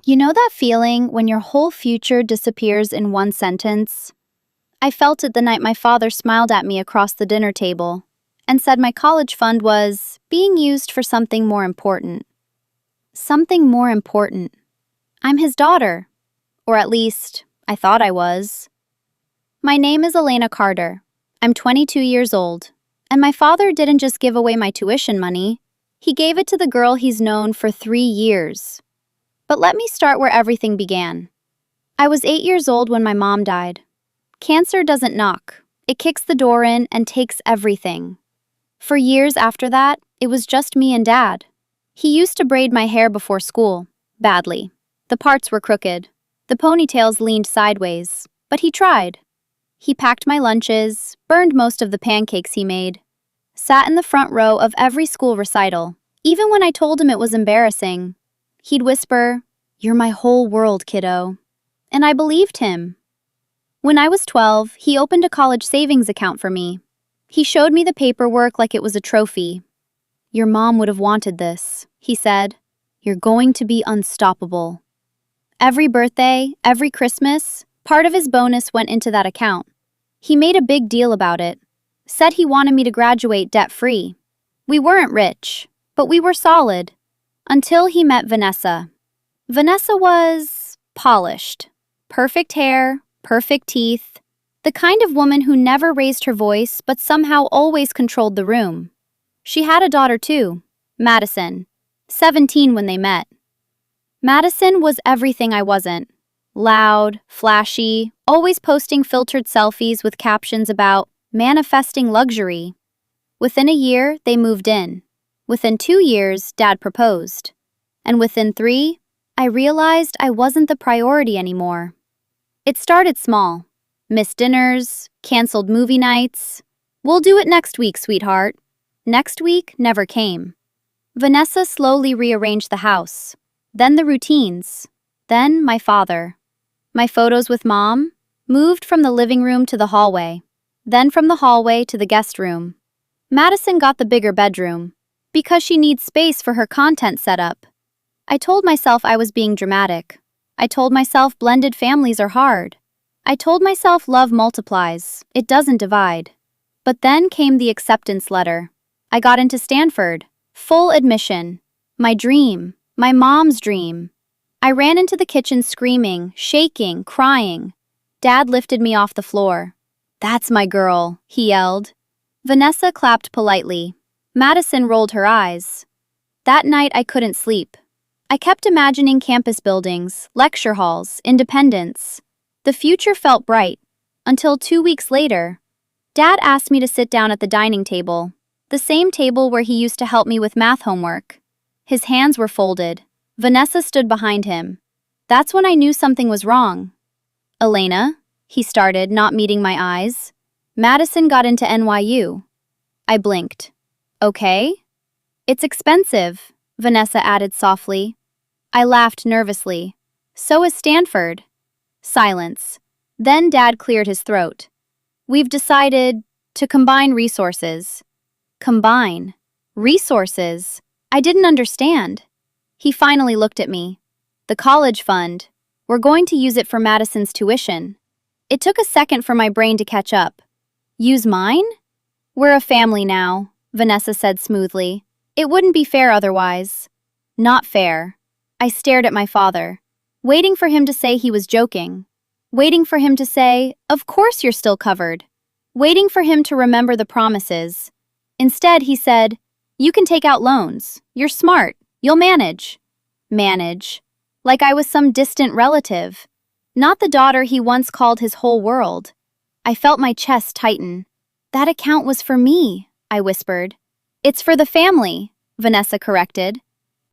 You know that feeling when your whole future disappears in one sentence? I felt it the night my father smiled at me across the dinner table and said my college fund was being used for something more important. Something more important. I'm his daughter. Or at least, I thought I was. My name is Elena Carter. I'm 22 years old. And my father didn't just give away my tuition money. He gave it to the girl he's known for 3 years. But let me start where everything began. I was 8 years old when my mom died. Cancer doesn't knock. It kicks the door in and takes everything. For years after that, it was just me and Dad. He used to braid my hair before school, badly. The parts were crooked. The ponytails leaned sideways, but he tried. He packed my lunches, burned most of the pancakes he made, sat in the front row of every school recital. Even when I told him it was embarrassing, he'd whisper, "You're my whole world, kiddo." And I believed him. When I was 12, he opened a college savings account for me. He showed me the paperwork like it was a trophy. "Your mom would have wanted this," he said. "You're going to be unstoppable." Every birthday, every Christmas, part of his bonus went into that account. He made a big deal about it. Said he wanted me to graduate debt-free. We weren't rich, but we were solid. Until he met Vanessa. Vanessa was polished. Perfect hair, perfect teeth. The kind of woman who never raised her voice but somehow always controlled the room. She had a daughter too, Madison, 17 when they met. Madison was everything I wasn't. Loud, flashy, always posting filtered selfies with captions about manifesting luxury. Within a year, they moved in. Within 2 years, Dad proposed. And within 3, I realized I wasn't the priority anymore. It started small. Missed dinners, canceled movie nights. "We'll do it next week, sweetheart." Next week never came. Vanessa slowly rearranged the house. Then the routines. Then my father. My photos with Mom moved from the living room to the hallway. Then from the hallway to the guest room. Madison got the bigger bedroom because she needs space for her content setup. I told myself I was being dramatic. I told myself blended families are hard. I told myself love multiplies, it doesn't divide. But then came the acceptance letter. I got into Stanford. Full admission. My dream. My mom's dream. I ran into the kitchen screaming, shaking, crying. Dad lifted me off the floor. "That's my girl," he yelled. Vanessa clapped politely. Madison rolled her eyes. That night I couldn't sleep. I kept imagining campus buildings, lecture halls, independence. The future felt bright. Until 2 weeks later, Dad asked me to sit down at the dining table, the same table where he used to help me with math homework. His hands were folded. Vanessa stood behind him. That's when I knew something was wrong. "Elena," he started, not meeting my eyes. "Madison got into NYU." I blinked. "Okay." "It's expensive," Vanessa added softly. I laughed nervously. "So is Stanford." Silence. Then Dad cleared his throat. "We've decided to combine resources." Combine. Resources. I didn't understand. He finally looked at me. "The college fund. We're going to use it for Madison's tuition." It took a second for my brain to catch up. "Use mine?" "We're a family now," Vanessa said smoothly. "It wouldn't be fair otherwise." Not fair. I stared at my father, waiting for him to say he was joking. Waiting for him to say, "Of course you're still covered." Waiting for him to remember the promises. Instead, he said, "You can take out loans. You're smart. You'll manage." Manage. Like I was some distant relative. Not the daughter he once called his whole world. I felt my chest tighten. "That account was for me," I whispered. "It's for the family," Vanessa corrected.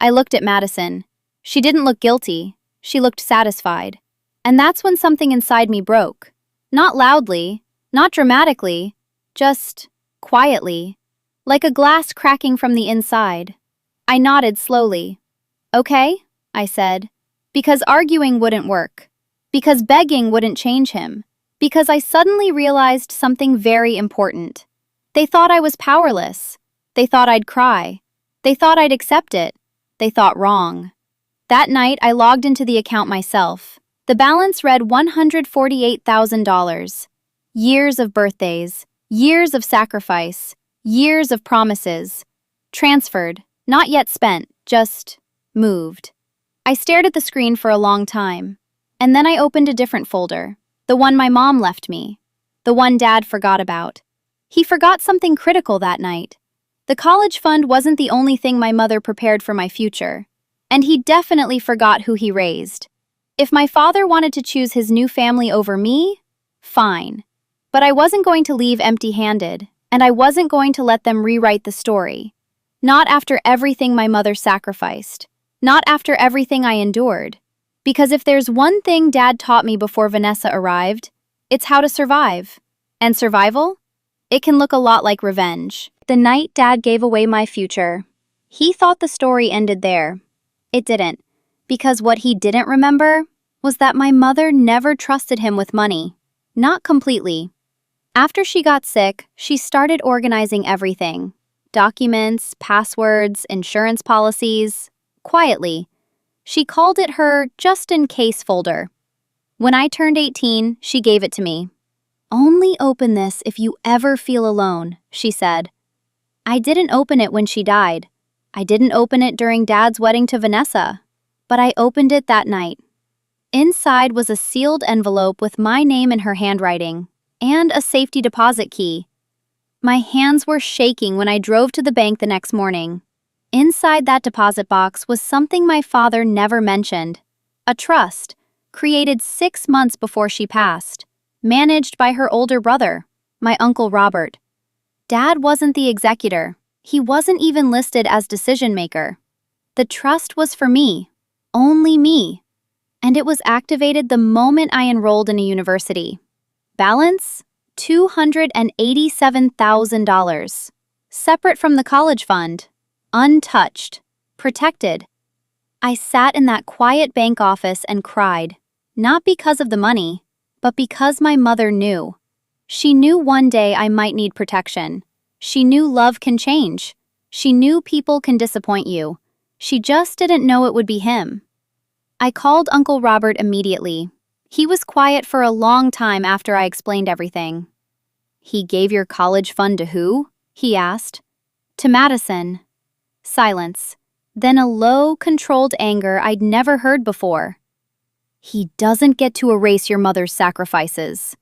I looked at Madison. She didn't look guilty. She looked satisfied. And that's when something inside me broke. Not loudly, not dramatically, just quietly. Like a glass cracking from the inside. I nodded slowly. "Okay," I said. Because arguing wouldn't work. Because begging wouldn't change him. Because I suddenly realized something very important. They thought I was powerless. They thought I'd cry. They thought I'd accept it. They thought wrong. That night, I logged into the account myself. The balance read $148,000. Years of birthdays, years of sacrifice, years of promises. Transferred, not yet spent, just moved. I stared at the screen for a long time, and then I opened a different folder, the one my mom left me, the one Dad forgot about. He forgot something critical that night. The college fund wasn't the only thing my mother prepared for my future, and he definitely forgot who he raised. If my father wanted to choose his new family over me, fine. But I wasn't going to leave empty-handed, and I wasn't going to let them rewrite the story. Not after everything my mother sacrificed. Not after everything I endured. Because if there's one thing Dad taught me before Vanessa arrived, it's how to survive. And survival? It can look a lot like revenge. The night Dad gave away my future, he thought the story ended there. It didn't, because what he didn't remember was that my mother never trusted him with money. Not completely. After she got sick, she started organizing everything. Documents, passwords, insurance policies. Quietly. She called it her just-in-case folder. When I turned 18, she gave it to me. "Only open this if you ever feel alone," she said. I didn't open it when she died. I didn't open it during Dad's wedding to Vanessa. But I opened it that night. Inside was a sealed envelope with my name in her handwriting, and a safety deposit key. My hands were shaking when I drove to the bank the next morning. Inside that deposit box was something my father never mentioned. A trust, created 6 months before she passed, managed by her older brother, my Uncle Robert. Dad wasn't the executor. He wasn't even listed as decision-maker. The trust was for me, only me. And it was activated the moment I enrolled in a university. Balance? $287,000. Separate from the college fund. Untouched. Protected. I sat in that quiet bank office and cried, not because of the money, but because my mother knew. She knew one day I might need protection. She knew love can change. She knew people can disappoint you. She just didn't know it would be him. I called Uncle Robert immediately. He was quiet for a long time after I explained everything. "He gave your college fund to who?" he asked. "To Madison." Silence. Then a low, controlled anger I'd never heard before. "He doesn't get to erase your mother's sacrifices."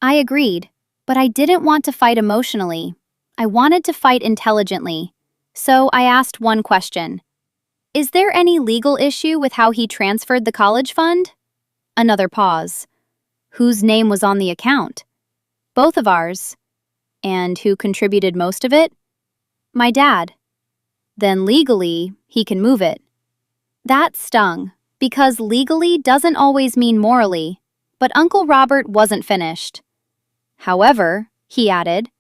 I agreed, but I didn't want to fight emotionally. I wanted to fight intelligently. So I asked one question. "Is there any legal issue with how he transferred the college fund?" Another pause. "Whose name was on the account?" "Both of ours." "And who contributed most of it?" "My dad." "Then legally, he can move it." That stung, because legally doesn't always mean morally, but Uncle Robert wasn't finished. "However," he added,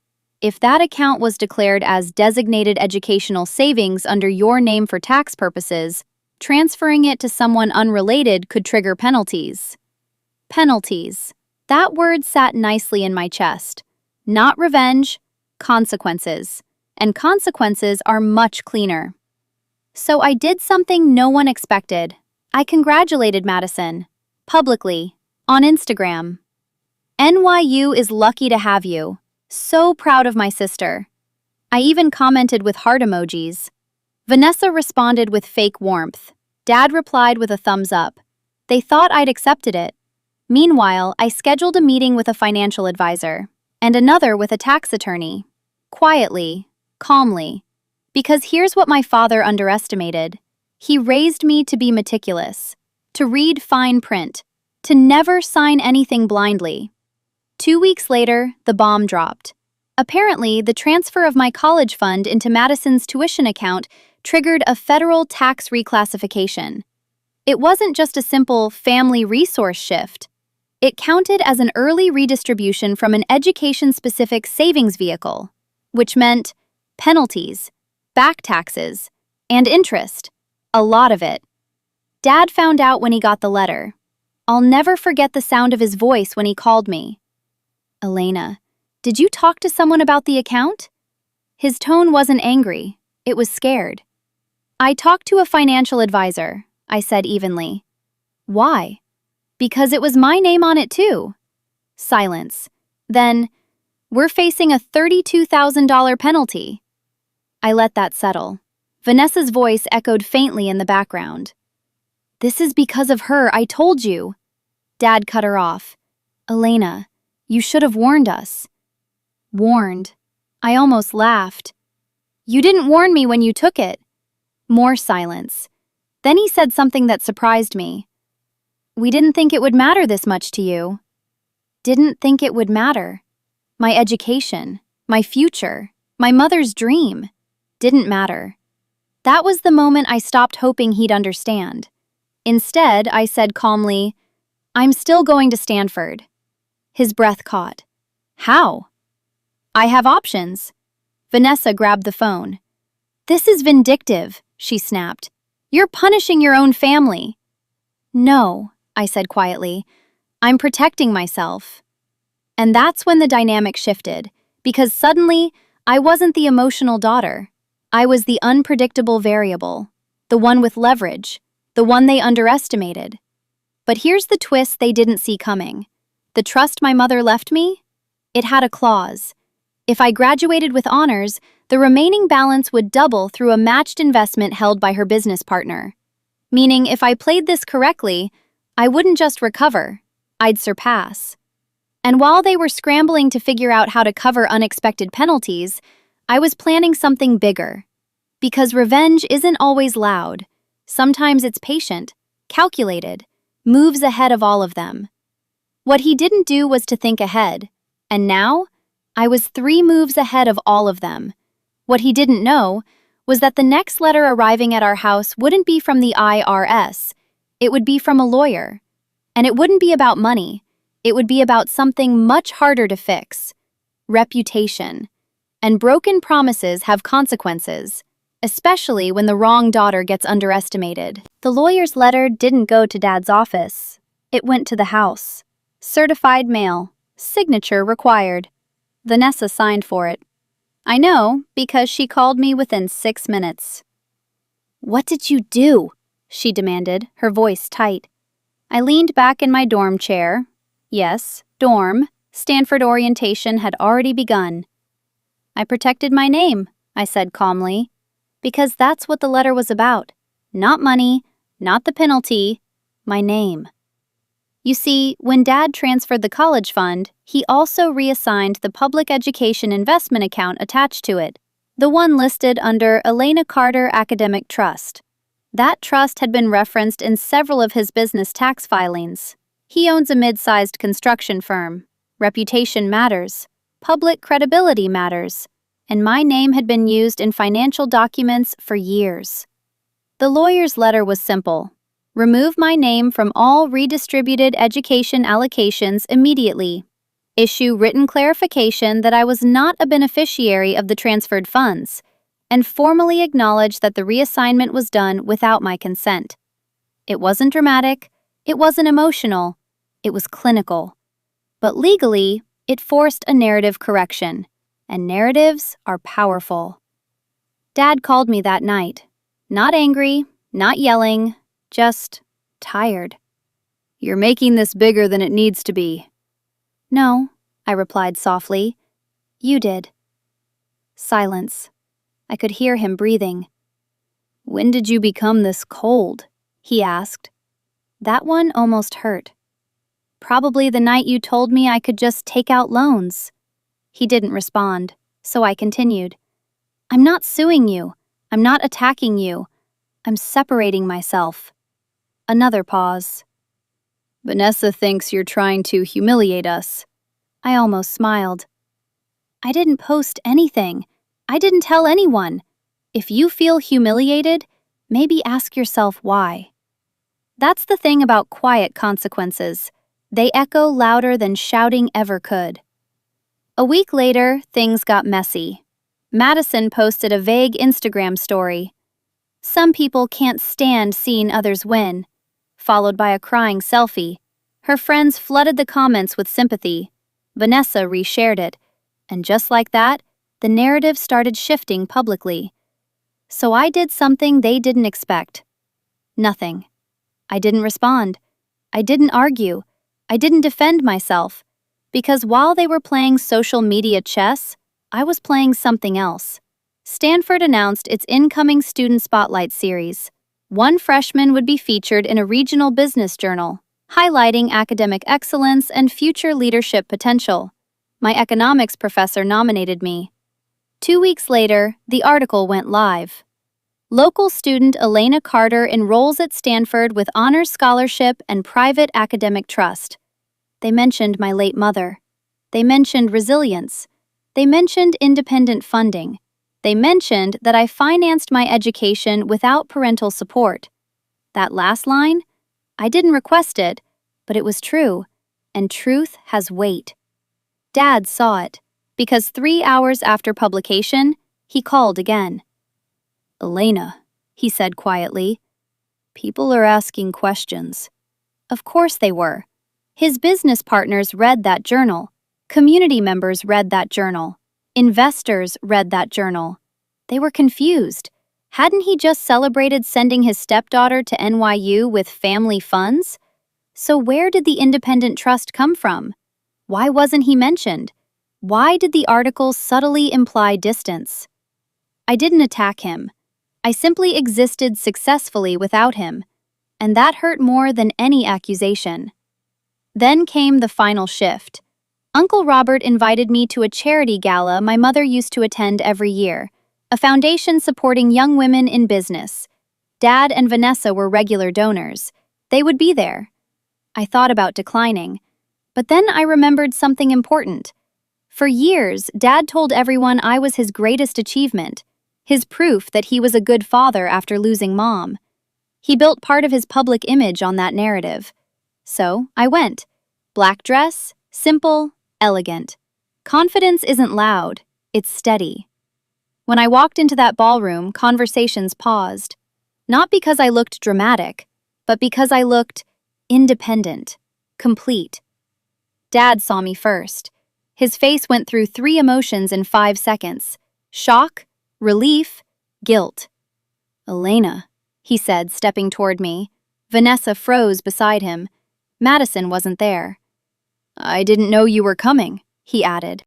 "if that account was declared as designated educational savings under your name for tax purposes, transferring it to someone unrelated could trigger penalties." Penalties. That word sat nicely in my chest. Not revenge, consequences. And consequences are much cleaner. So I did something no one expected. I congratulated Madison. Publicly. On Instagram. "NYU is lucky to have you. So proud of my sister." I even commented with heart emojis. Vanessa responded with fake warmth. Dad replied with a thumbs up. They thought I'd accepted it. Meanwhile, I scheduled a meeting with a financial advisor, and another with a tax attorney. Quietly, calmly. Because here's what my father underestimated. He raised me to be meticulous, to read fine print, to never sign anything blindly. 2 weeks later, the bomb dropped. Apparently, the transfer of my college fund into Madison's tuition account triggered a federal tax reclassification. It wasn't just a simple family resource shift. It counted as an early redistribution from an education-specific savings vehicle, which meant penalties, back taxes, and interest. A lot of it. Dad found out when he got the letter. I'll never forget the sound of his voice when he called me. "Elena, did you talk to someone about the account?" His tone wasn't angry. It was scared. "I talked to a financial advisor. I said evenly. Why? Because it was my name on it too. Silence. Then, we're facing a $32,000 penalty. I let that settle. Vanessa's voice echoed faintly in the background. This is because of her, I told you. Dad cut her off. Elena, you should have warned us. Warned. I almost laughed. You didn't warn me when you took it. More silence. Then he said something that surprised me. We didn't think it would matter this much to you. Didn't think it would matter. My education, my future, my mother's dream. Didn't matter. That was the moment I stopped hoping he'd understand. Instead, I said calmly, I'm still going to Stanford. His breath caught. How? I have options. Vanessa grabbed the phone. This is vindictive, she snapped. You're punishing your own family. No, I said quietly. I'm protecting myself. And that's when the dynamic shifted, because suddenly, I wasn't the emotional daughter. I was the unpredictable variable, the one with leverage, the one they underestimated. But here's the twist they didn't see coming. The trust my mother left me? It had a clause. If I graduated with honors, the remaining balance would double through a matched investment held by her business partner. Meaning, if I played this correctly, I wouldn't just recover, I'd surpass. And while they were scrambling to figure out how to cover unexpected penalties, I was planning something bigger. Because revenge isn't always loud. Sometimes it's patient, calculated, moves ahead of all of them. What he didn't do was to think ahead. And now, I was 3 moves ahead of all of them. What he didn't know was that the next letter arriving at our house wouldn't be from the IRS. It would be from a lawyer. And it wouldn't be about money. It would be about something much harder to fix. Reputation. And broken promises have consequences, especially when the wrong daughter gets underestimated. The lawyer's letter didn't go to Dad's office. It went to the house. Certified mail. Signature required. Vanessa signed for it. I know, because she called me within 6 minutes. What did you do? She demanded, her voice tight. I leaned back in my dorm chair. Yes, dorm. Stanford orientation had already begun. I protected my name, I said calmly, because that's what the letter was about. Not money, not the penalty, my name. You see, when Dad transferred the college fund, he also reassigned the public education investment account attached to it, the one listed under Elena Carter Academic Trust. That trust had been referenced in several of his business tax filings. He owns a mid-sized construction firm. Reputation matters. Public credibility matters. And my name had been used in financial documents for years. The lawyer's letter was simple. Remove my name from all redistributed education allocations immediately. Issue written clarification that I was not a beneficiary of the transferred funds, and formally acknowledge that the reassignment was done without my consent. It wasn't dramatic, it wasn't emotional, it was clinical. But legally, it forced a narrative correction, and narratives are powerful. Dad called me that night. Not angry, not yelling, just tired. You're making this bigger than it needs to be. No, I replied softly. You did. Silence. I could hear him breathing. When did you become this cold? He asked. That one almost hurt. Probably the night you told me I could just take out loans. He didn't respond, so I continued. I'm not suing you. I'm not attacking you. I'm separating myself. Another pause. Vanessa thinks you're trying to humiliate us. I almost smiled. I didn't post anything. I didn't tell anyone. If you feel humiliated, maybe ask yourself why. That's the thing about quiet consequences. They echo louder than shouting ever could. A week later, things got messy. Madison posted a vague Instagram story. Some people can't stand seeing others win, followed by a crying selfie. Her friends flooded the comments with sympathy. Vanessa reshared it, and just like that, the narrative started shifting publicly. So I did something they didn't expect. Nothing. I didn't respond. I didn't argue. I didn't defend myself. Because while they were playing social media chess, I was playing something else. Stanford announced its incoming Student Spotlight series. One freshman would be featured in a regional business journal, highlighting academic excellence and future leadership potential. My economics professor nominated me. 2 weeks later, the article went live. Local student Elena Carter enrolls at Stanford with honors scholarship and private academic trust. They mentioned my late mother. They mentioned resilience. They mentioned independent funding. They mentioned that I financed my education without parental support. That last line? I didn't request it, but it was true, and truth has weight. Dad saw it, because 3 hours after publication, he called again. "Elena," he said quietly, "people are asking questions." Of course they were. His business partners read that journal. Community members read that journal. Investors read that journal. They were confused. Hadn't he just celebrated sending his stepdaughter to NYU with family funds? So where did the independent trust come from? Why wasn't he mentioned? Why did the article subtly imply distance? I didn't attack him. I simply existed successfully without him, and that hurt more than any accusation. Then came the final shift. Uncle Robert invited me to a charity gala my mother used to attend every year, a foundation supporting young women in business. Dad and Vanessa were regular donors. They would be there. I thought about declining, but then I remembered something important. For years, Dad told everyone I was his greatest achievement, his proof that he was a good father after losing Mom. He built part of his public image on that narrative. So I went. Black dress, simple, elegant. Confidence isn't loud, it's steady. When I walked into that ballroom, conversations paused. Not because I looked dramatic, but because I looked independent, complete. Dad saw me first. His face went through 3 emotions in 5 seconds: shock, relief, guilt. "Elena," he said, stepping toward me. Vanessa froze beside him. Madison wasn't there. "I didn't know you were coming," he added.